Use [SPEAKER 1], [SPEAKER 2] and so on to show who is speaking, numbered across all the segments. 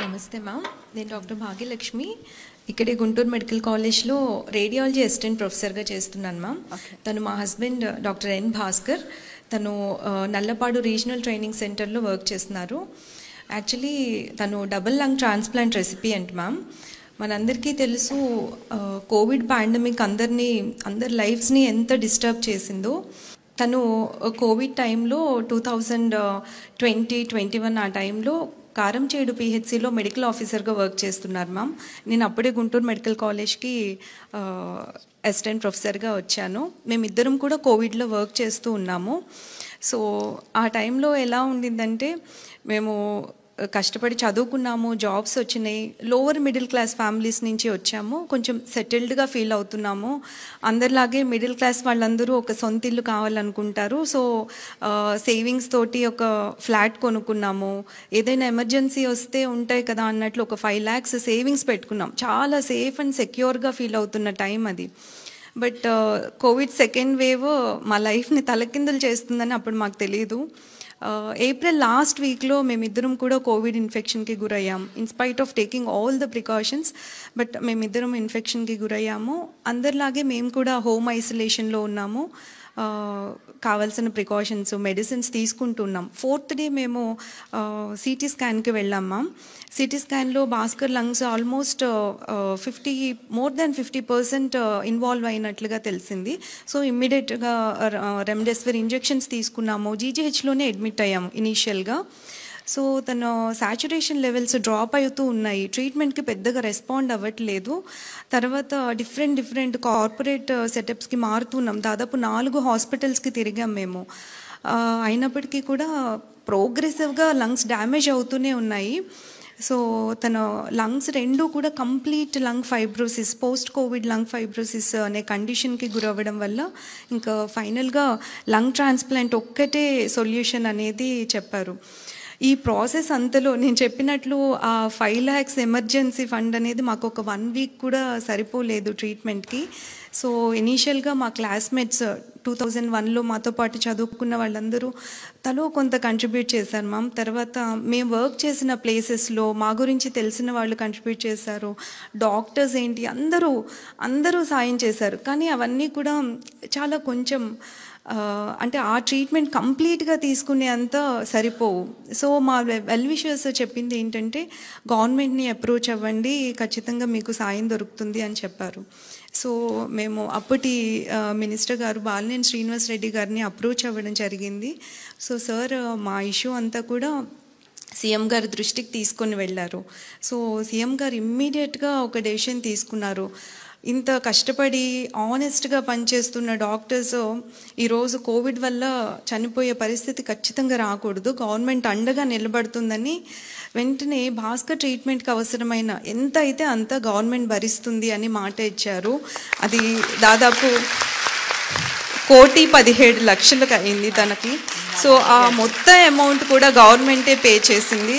[SPEAKER 1] నమస్తే మ్యామ్, నేను డాక్టర్ భాగ్యలక్ష్మి. ఇక్కడే గుంటూరు మెడికల్ కాలేజ్లో రేడియాలజీ అసిస్టెంట్ ప్రొఫెసర్గా చేస్తున్నాను మ్యామ్. తను మా హస్బెండ్ డాక్టర్ ఎన్ భాస్కర్. తను నల్లపాడు రీజనల్ ట్రైనింగ్ సెంటర్లో వర్క్ చేస్తున్నారు. యాక్చువల్లీ తను double lung transplant recipient ma'am. మనందరికీ తెలుసు, కోవిడ్ పాండమిక్ అందరి లైఫ్స్ని ఎంత డిస్టర్బ్ చేసిందో. తను కోవిడ్ టైంలో 2020-21 ఆ టైంలో కారంచేడు పిహెచ్సిలో మెడికల్ ఆఫీసర్గా వర్క్ చేస్తున్నారు మ్యామ్. నేను అప్పుడే గుంటూరు మెడికల్ కాలేజ్కి అసిస్టెంట్ ప్రొఫెసర్గా వచ్చాను. మేమిద్దరం కూడా కోవిడ్లో వర్క్ చేస్తూ ఉన్నాము. సో ఆ టైంలో ఎలా ఉండిందంటే, మేము కష్టపడి చదువుకున్నాము, జాబ్స్ వచ్చినాయి, లోవర్ మిడిల్ క్లాస్ ఫ్యామిలీస్ నుంచి వచ్చాము, కొంచెం సెటిల్డ్గా ఫీల్ అవుతున్నాము. అందరిలాగే మిడిల్ క్లాస్ వాళ్ళందరూ ఒక సొంత ఇల్లు కావాలనుకుంటారు. సో సేవింగ్స్ తోటి ఒక ఫ్లాట్ కొనుక్కున్నాము. ఏదైనా ఎమర్జెన్సీ వస్తే ఉంటాయి కదా అన్నట్లు ఒక 5 lakhs సేవింగ్స్ పెట్టుకున్నాం. చాలా సేఫ్ అండ్ సెక్యూర్గా ఫీల్ అవుతున్న టైం అది. బట్ కోవిడ్ సెకండ్ వేవ్ మా లైఫ్ని తలకిందులు చేస్తుందని అప్పుడు మాకు తెలియదు. ఏప్రిల్ లాస్ట్ వీక్లో మేమిద్దరం కూడా కోవిడ్ ఇన్ఫెక్షన్కి గురయ్యాం. In spite of taking all the precautions, but మేమిద్దరం ఇన్ఫెక్షన్కి గురయ్యాము. అందరిలాగే మేము కూడా హోమ్ ఐసోలేషన్లో ఉన్నాము. కావాల్సిన ప్రికాషన్స్, మెడిసిన్స్ తీసుకుంటున్నాం. 4th డే మేము సిటీ స్కాన్కి వెళ్ళాం మ్యామ్. సిటీ స్కాన్లో Bhaskar lungs almost more than 50% involve అయినట్లుగా తెలిసింది. సో ఇమ్మీడియట్గా రెమ్డెసివిర్ ఇంజెక్షన్స్ తీసుకున్నాము. జీజీహెచ్లోనే అడ్మిట్ అయ్యాము ఇనీషియల్గా. సో తన సాచురేషన్ లెవెల్స్ డ్రాప్ అవుతూ ఉన్నాయి. ట్రీట్మెంట్కి పెద్దగా రెస్పాండ్ అవ్వట్లేదు. తర్వాత డిఫరెంట్ కార్పొరేట్ సెటప్స్కి మారుతున్నాం. దాదాపు 4 హాస్పిటల్స్కి తిరిగాం మేము. అయినప్పటికీ కూడా ప్రోగ్రెసివ్గా లంగ్స్ డ్యామేజ్ అవుతూనే ఉన్నాయి. సో తన లంగ్స్ 2 కూడా complete lung fibrosis, post Covid lung fibrosis అనే కండిషన్కి గురవ్వడం వల్ల ఇంకా ఫైనల్గా లంగ్ ట్రాన్స్ప్లాంట్ ఒక్కటే సొల్యూషన్ అనేది చెప్పారు. ఈ ప్రాసెస్ అంతలో నేను చెప్పినట్లు ఆ 5 lakhs ఎమర్జెన్సీ ఫండ్ అనేది మాకు ఒక 1 week కూడా సరిపోలేదు ట్రీట్మెంట్కి. సో ఇనీషియల్గా మా క్లాస్మేట్స్ 2001లో మాతో పాటు చదువుకున్న వాళ్ళందరూ తలో కొంత కంట్రిబ్యూట్ చేశారు మ్యామ్. తర్వాత మేము వర్క్ చేసిన ప్లేసెస్లో మా గురించి తెలిసిన వాళ్ళు కంట్రిబ్యూట్ చేశారు. డాక్టర్స్ ఏంటి అందరూ సాయం చేశారు. కానీ అవన్నీ కూడా చాలా కొంచెం అంటే ఆ ట్రీట్మెంట్ కంప్లీట్గా తీసుకునే అంత సరిపోవు. సో మా వెల్ విషర్స్ చెప్పింది ఏంటంటే, గవర్నమెంట్ని అప్రోచ్ అవ్వండి, ఖచ్చితంగా మీకు సాయం దొరుకుతుంది అని చెప్పారు. సో మేము అప్పటి మినిస్టర్ గారు బాలినేని శ్రీనివాస్ రెడ్డి గారిని అప్రోచ్ అవ్వడం జరిగింది. సో సార్ మా ఇష్యూ అంతా కూడా సీఎం గారి దృష్టికి తీసుకొని వెళ్ళారు. సో సీఎం గారు ఇమ్మీడియట్గా ఒక డెసిషన్ తీసుకున్నారు. ఇంత కష్టపడి ఆనెస్ట్గా పనిచేస్తున్న డాక్టర్స్ ఈరోజు కోవిడ్ వల్ల చనిపోయే పరిస్థితి ఖచ్చితంగా రాకూడదు, గవర్నమెంట్ అండగా నిలబడుతుందని వెంటనే భాస్కర్ ట్రీట్మెంట్కి అవసరమైన ఎంత అయితే అంత గవర్నమెంట్ భరిస్తుంది అని మాట ఇచ్చారు. అది దాదాపు 1,17,00,000 అయింది తనకి. సో ఆ మొత్తం అమౌంట్ కూడా గవర్నమెంటే పే చేసింది.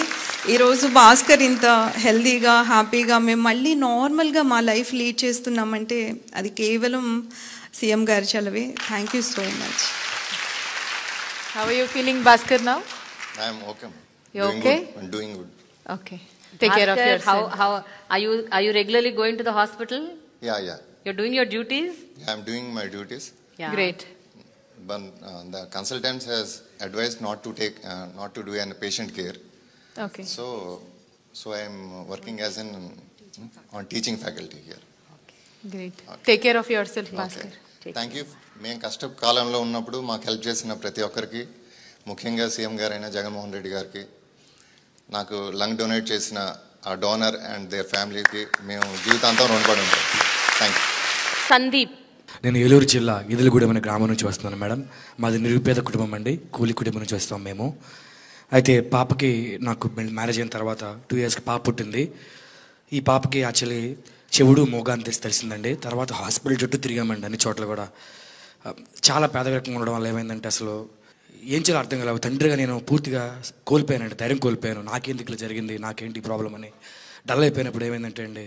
[SPEAKER 1] ఈరోజు భాస్కర్ ఇంత హెల్దీగా, హ్యాపీగా మేము మళ్ళీ నార్మల్గా మా లైఫ్ లీడ్ చేస్తున్నామంటే అది కేవలం సీఎం గారి చలవే. Thank you so much.
[SPEAKER 2] How are you feeling, Bhaskar, now?
[SPEAKER 3] I am okay.
[SPEAKER 2] You okay?
[SPEAKER 3] I'm doing good.
[SPEAKER 2] Okay. Take care of yourself.
[SPEAKER 4] How are you regularly going to the hospital?
[SPEAKER 3] Yeah.
[SPEAKER 4] You're doing your duties?
[SPEAKER 3] Yeah, I'm doing my duties.
[SPEAKER 4] Yeah.
[SPEAKER 2] Great.
[SPEAKER 3] But the consultant has advised not to do any patient care.
[SPEAKER 2] Okay.
[SPEAKER 3] So I am working as on teaching faculty here.
[SPEAKER 2] Great. Take care of yourself, Bhaskar.
[SPEAKER 3] Thank you. మేము కష్ట కాలంలో ఉన్నప్పుడు మాకు help చేసిన ప్రతి ఒక్కరికి, ముఖ్యంగా CM గారైన జగన్మోహన్ రెడ్డి గారికి, నాకు లంగ్ డొనేట్ చేసిన ఆ డోనర్ అండ్ దేర్ ఫ్యామిలీకి మేము జీవితాంతం రుణపడి ఉంటాం. Thank you.
[SPEAKER 4] సందీప్.
[SPEAKER 5] నేను ఏలూరు జిల్లా ఈదులగూడెం అనే గ్రామం నుంచి వస్తున్నాను మేడం. మాది నిరుపేద కుటుంబం అండి, కూలి కుటుంబం నుంచి వస్తాం మేము. అయితే పాపకి నాకు మ్యారేజ్ అయిన తర్వాత 2 yearsకి పాప పుట్టింది. ఈ పాపకి యాక్చువల్లీ చెవుడు మోగా అని తెలిసిందండి. తర్వాత హాస్పిటల్ చుట్టూ తిరిగామండి, అన్ని చోట్ల కూడా. చాలా పేదరికంగా ఉండడం వల్ల ఏమైందంటే అసలు ఏం చేయాలో అర్థం కాలేదు. తండ్రిగా నేను పూర్తిగా కోల్పోయానండి, ధైర్యం కోల్పోయాను. నాకేంటి ఇట్లా జరిగింది, నాకేంటి ప్రాబ్లం అని డల్ అయిపోయినప్పుడు ఏమైందంటే అండి,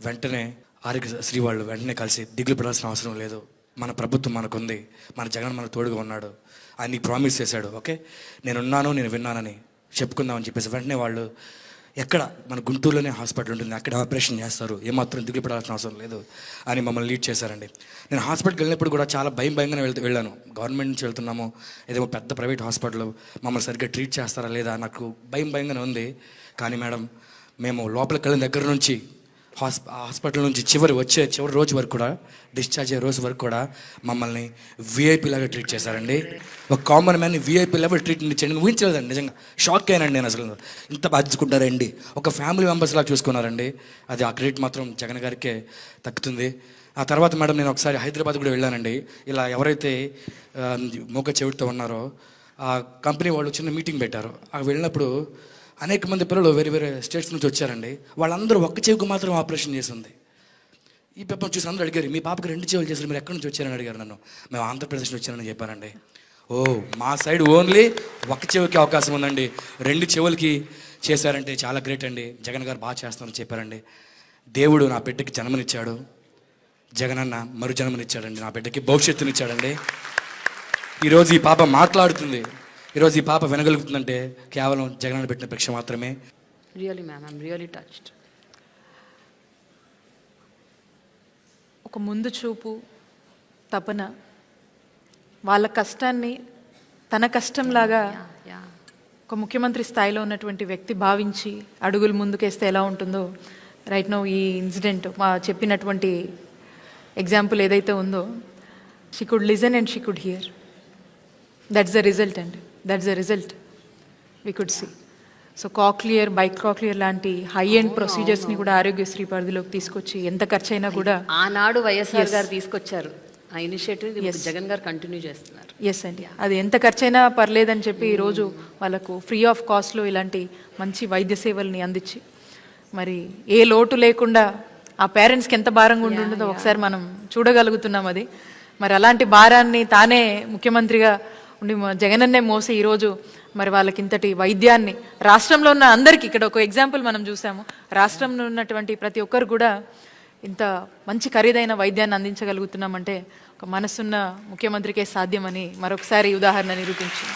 [SPEAKER 5] వెంటనే ఆరోగ్యశ్రీ వాళ్ళు వెంటనే కలిసి దిగులు పడాల్సిన అవసరం లేదు, మన ప్రభుత్వం మనకుంది, మన జగన్ మనకు తోడుగా ఉన్నాడు, ఆయన ప్రామిస్ చేశాడు, ఓకే నేనున్నాను, నేను విన్నానని చెప్పుకుందామని చెప్పేసి వెంటనే వాళ్ళు ఎక్కడ మన గుంటూరులోనే హాస్పిటల్ ఉంటుంది, అక్కడ ఆపరేషన్ చేస్తారు, ఏమాత్రం దిగులు పడాల్సిన అవసరం లేదు అని మమ్మల్ని లీడ్ చేశారండి. నేను హాస్పిటల్కి వెళ్ళినప్పుడు కూడా చాలా భయంగానే వెళ్ళాను. గవర్నమెంట్ నుంచి వెళ్తున్నాము, ఏదేమో పెద్ద ప్రైవేట్ హాస్పిటల్, మమ్మల్ని సరిగ్గా ట్రీట్ చేస్తారా లేదా నాకు భయంగానే ఉంది. కానీ మేడం, మేము లోపలికి వెళ్ళిన దగ్గర నుంచి హాస్పిటల్ నుంచి చివరి రోజు వరకు కూడా, డిశ్చార్జ్ అయ్యే రోజు వరకు కూడా మమ్మల్ని వీఐపీ లాగా ట్రీట్ చేశారండి. ఒక కామన్ మ్యాన్ని వీఐపీ లెవెల్ ట్రీట్మెంట్ ఇచ్చాను. నేను ఊహించలేదండి, నిజంగా షాక్ అయ్యానండి నేను. అసలు ఇంత బాధించుకుంటారండి, ఒక ఫ్యామిలీ మెంబర్స్ లాగా చూసుకున్నారండి. అది ఆ క్రెడిట్ మాత్రం జగన్ గారికే దక్కుతుంది. ఆ తర్వాత మేడం నేను ఒకసారి హైదరాబాద్ కూడా వెళ్ళానండి. ఇలా ఎవరైతే మూగ చెవిటితో ఉన్నారో ఆ కంపెనీ వాళ్ళు చిన్న మీటింగ్ పెట్టారు. అక్కడ వెళ్ళినప్పుడు అనేక మంది పిల్లలు వేరే స్టేట్స్ నుంచి వచ్చారండి. వాళ్ళందరూ ఒక్క చెవికి మాత్రం ఆపరేషన్ చేసింది. ఈ పేపర్ చూసి అందరూ అడిగారు, మీ పాపకి 2 చెవులు చేశారు, మీరు ఎక్కడి నుంచి వచ్చారని అడిగారు నన్ను. మేము ఆంధ్రప్రదేశ్ నుంచి వచ్చానని చెప్పానండి. ఓ, మా సైడ్ ఓన్లీ ఒక్క చెవికి అవకాశం ఉందండి, 2 చెవులకి చేశారంటే చాలా గ్రేట్ అండి, జగన్ గారు బాగా చేస్తామని చెప్పారండి. దేవుడు నా బిడ్డకి జన్మనిచ్చాడు, జగనన్న మరు జన్మనిచ్చాడండి, నా బిడ్డకి భవిష్యత్తునిచ్చాడండి. ఈరోజు ఈ పాప మాట్లాడుతుంది, ఈరోజు ఈ పాప వినగలుగుతుందంటే కేవలం జగనన్న పెట్టిన భిక్ష మాత్రమే.
[SPEAKER 4] Really, ma'am, I'm really touched.
[SPEAKER 2] ఒక ముందు చూపు, తపన, వాళ్ళ కష్టాన్ని తన కష్టంలాగా
[SPEAKER 4] Yeah.
[SPEAKER 2] ఒక ముఖ్యమంత్రి స్థాయిలో ఉన్నటువంటి వ్యక్తి భావించి అడుగులు ముందుకేస్తే ఎలా ఉంటుందో రైట్ నౌ ఈ ఇన్సిడెంట్ మా చెప్పినటువంటి ఎగ్జాంపుల్ ఏదైతే ఉందో, she could listen and she could hear. That's the result అండి, that's the result we could see. So cochlear, bicochlear లాంటి హై ఎండ్ ప్రొసీజర్స్ని కూడా ఆరోగ్యశ్రీ పరిధిలోకి తీసుకొచ్చి ఎంత ఖర్చు అయినా కూడా
[SPEAKER 4] ఆనాడు వైఎస్ఆర్ గారు తీసుకొచ్చారు ఆ ఇనిషియేటివ్, జగన్ గారు కంటిన్యూ చేస్తున్నారు.
[SPEAKER 2] ఎస్ అండి, అది ఎంత ఖర్చైనా పర్లేదని చెప్పి ఈరోజు వాళ్ళకు ఫ్రీ ఆఫ్ కాస్ట్లో ఇలాంటి మంచి వైద్య సేవల్ని అందించి, మరి ఏ లోటు లేకుండా ఆ పేరెంట్స్కి ఎంత భారంగా ఉంటుందో ఒకసారి మనం చూడగలుగుతున్నాం. అది మరి అలాంటి భారాన్ని తానే ముఖ్యమంత్రిగా ఉండి జగనన్నే మోసి ఈరోజు మరి వాళ్ళకి ఇంతటి వైద్యాన్ని రాష్ట్రంలో ఉన్న అందరికీ, ఇక్కడ ఒక ఎగ్జాంపుల్ మనం చూసాము, రాష్ట్రంలో ఉన్నటువంటి ప్రతి ఒక్కరు కూడా ఇంత మంచి ఖరీదైన వైద్యాన్ని అందించగలుగుతున్నామంటే ఒక మనసున్న ముఖ్యమంత్రికే సాధ్యమని మరొకసారి ఉదాహరణ నిరూపించింది.